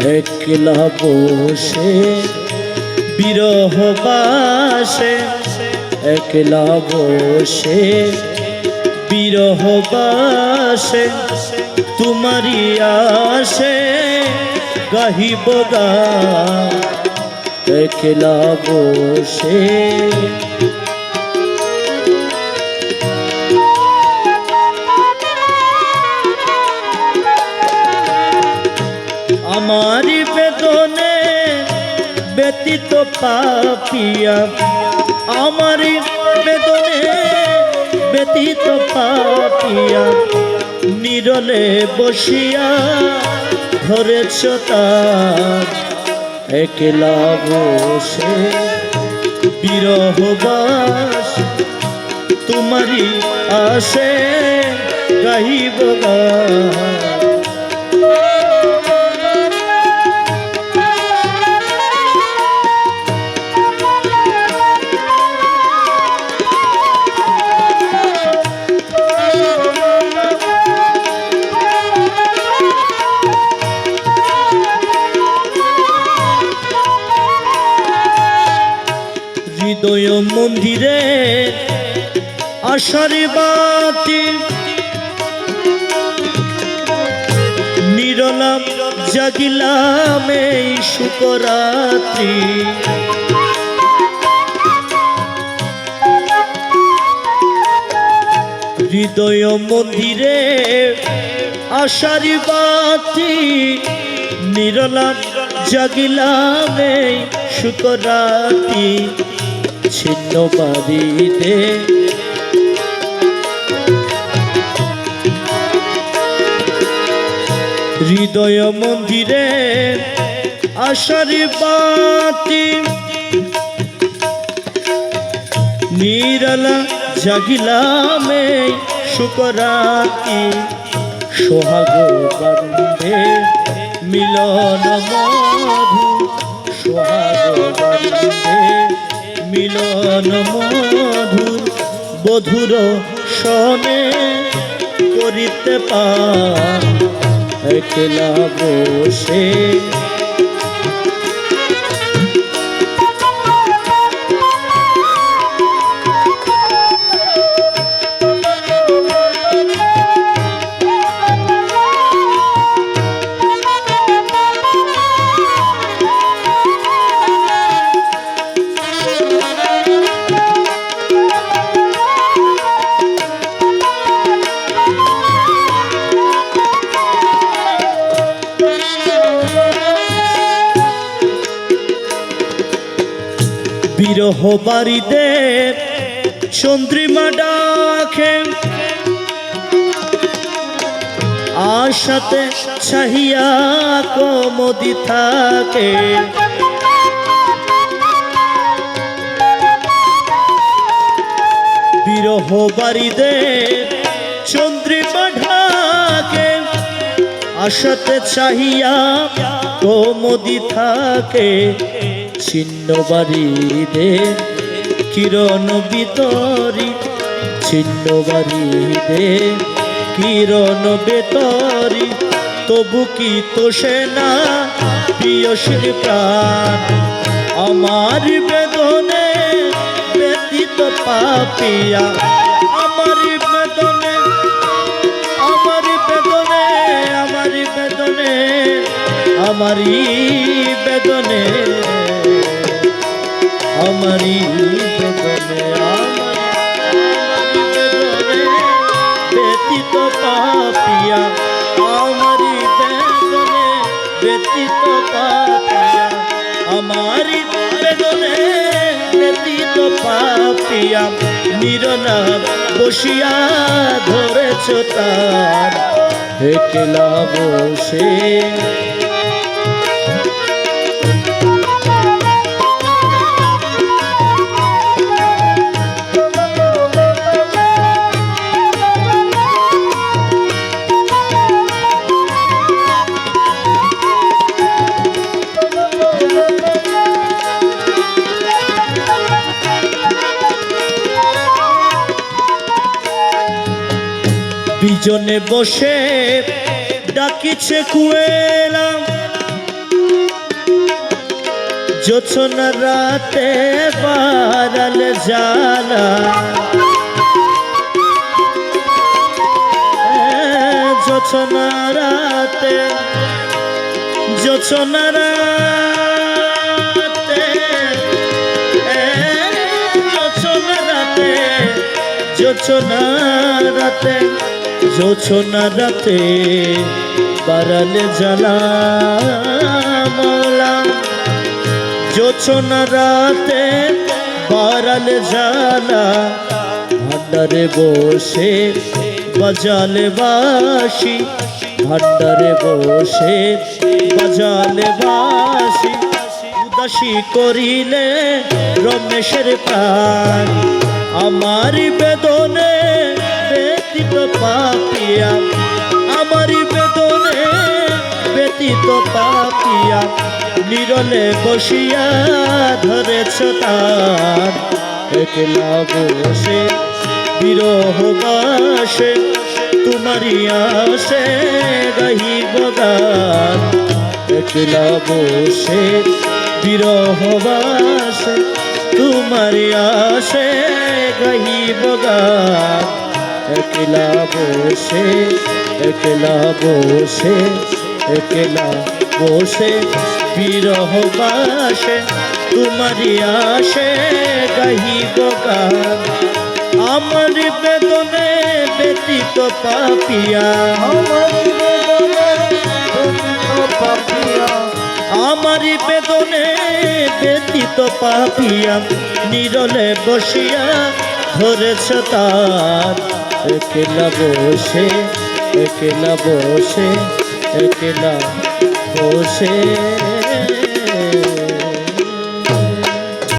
একলা বসে বিরহ বাসে, একলা বসে বিরহ বাসে, তোমারি আসে গাহিব গান একলা বসে। আমারি বেদনে ব্যতীত পাপিয়া, আমারি বেদনে ব্যতীত পাপিয়া, নিরলে বসিয়া ধরেছ তার একলা বসে বিরহ বাস, তোমারি আসে গাহিব গান। হৃদয় মন্দিরে আশার বাতি, নিরলাম জাগিলাম এই শুকরাত্রি। হৃদয় মন্দিরে আশার বাতি, নিরলাম জাগিলাম এই শুকরাত্রি। ছিন্ন বাড়িতে হৃদয় মন্দিরে আশার বাতি, নিরলা জাগিলাম এই শুকরাত্রি। সোহাগ বান্ধে মিলন মধু, সোহাগ বান্ধে মিলন মধুর, বধুর সনে করিতে পার একলা বসে। বিরহ বাড়িতে চন্দ্রিমা ডাকে, আশাতে চাহিয়া কমদি থাকে। বিরহ বাড়িতে চন্দ্রিমা ঢাকে, আশাতে চাহিয়া কমদি থাকে। ছিন্ন বাড়িতে কিরণ বিতরি, ছিন্ন বাড়িতে কিরণ বেতরি, তবু কি তোষে না প্রিয়সীর প্রাণ। আমার বেদনে ব্যতীত পাপিয়া, আমার বেদনে, আমার বেদনে, আমার বেদনে, আমারি বেদনে, আমারি বেদনে, আমারি বেদনে ব্যতীত পাপিয়া, আমারি বেদনে ব্যতীত পাপিয়া, আমারি বেদনে ব্যতীত পাপিয়া, নিরলা বসিয়া ধরেছ তার একলা বসে। বিজনে বসে ডাকিছে কুয়েলা, জোছনা রাতে বারাল জ্বালা জোছনা রাতে জোছনা রাতে জোছনা রাতে জোছনা রাতে জোছনা রাতে বারাল জ্বালা মৌলা জোছনা রাতে বারাল জ্বালা ভান্ডারে বসে বাজালে বাঁশি ভান্ডারে বসে বাজালে বাঁশি উদাসী করিলে রমেশের প্রাণ আমার বেদনে ব্যতীত পাপিয়া আমার বেদনে ব্যতীত পাপিয়া নিরলে বসিয়া ধরেছ তার একলা বসে বিরহ বাসে তোমারি আসে গাহিব গান একলা বসে বিরহ বাসে তোমারি আসে গাহিব গান একলা বসে একলা বসে একলা বসে বিরহ বাসে তোমারি আসে গাহিব গান আমার বেদনে ব্যতীত পাপিয়া আমার বেদনে ব্যতীত পাপিয়া নিরলে বসিয়া ধরেছ তার একলা বসে একলা বসে একলা বসে